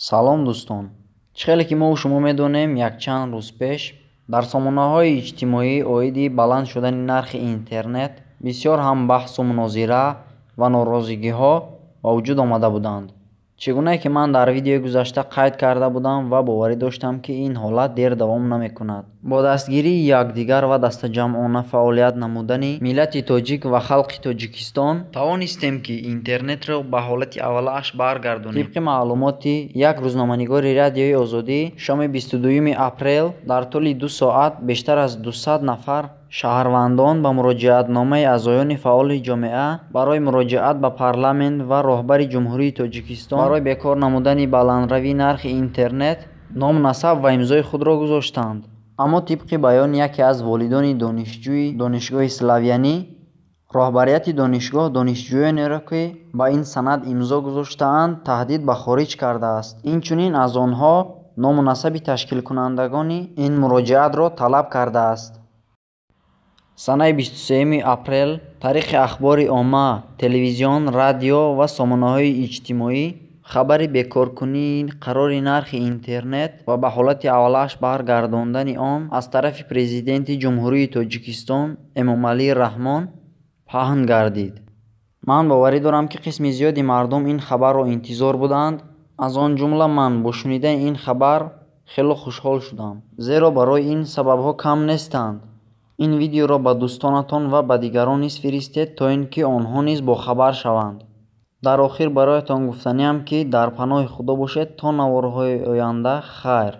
салом дӯстон, чӣ хеле ки мо шумо медонем якчанд рӯз пеш дар сомонаҳои иҷтимоӣ оиди баланд шудани нархи интернет бисёр ҳам баҳсу мунозира ва норозигиҳо ба вуҷуд омада буданд. Чӣ гуне ки ман дар видеои гузашта қайд карда будам ва боварӣ доштам ки ин ҳолат дер давом намекунад. Бо дастгирии якдигар ва дастаҷамъона фаъолият намудани миллати тоҷик ва халқи Тоҷикистон тавонистем ки интернетро ба ҳолати аввалааш баргардонем. Тибқи маълумоти як рӯзноманигори Радиои Озодӣ шоми 22 апрел дар тӯли 2 соат бештар аз 200 нафар шаҳрвандон ба муроҷиатномаи аъзоёни фаъоли ҷомеа барои муроҷиат ба парламент ва роҳбари Ҷумҳурии Тоҷикистон барои бекор намудани баландравии нархи интернет ном, насаб ва имзои худро гузоштанд. Аммо тибқи баёни яке аз волидони донишҷӯи донишгоҳи Славянӣ, роҳбарияти донишгоҳ донишҷӯёнеро ки ба ин санад имзо гузоштаанд таҳдид ба хориҷ кардааст. Инчунин аз онҳо ному насаби ташкилкунандагони ин муроҷиатро талаб кардааст. Санаи 23 апрел тариқи ахбори омма, телевизион, радио ва сомонаҳои иҷтимоӣ хабари бекоркунии қарори нархи интернет ва ба ҳолати аввалааш баргардондани он аз тарафи президенти Ҷумҳурии Тоҷикистон Эмомалии Раҳмон паҳн гардид. Ман боварӣ дорам ки қисми зиёди мардум ин хабарро интизор буданд. Аз он ҷумла ман бо шунидани ин хабар хело хушҳол шудам, зеро барои ин сабабҳо кам нестанд. Ин видеоро ба дӯстонатон ва ба дигарон низ фиристед, то ин ки онҳо низ бохабар шаванд. Дар охир бароятон гуфтаниам ки дар паноҳи Худо бошед то наворҳои оянда. Хайр.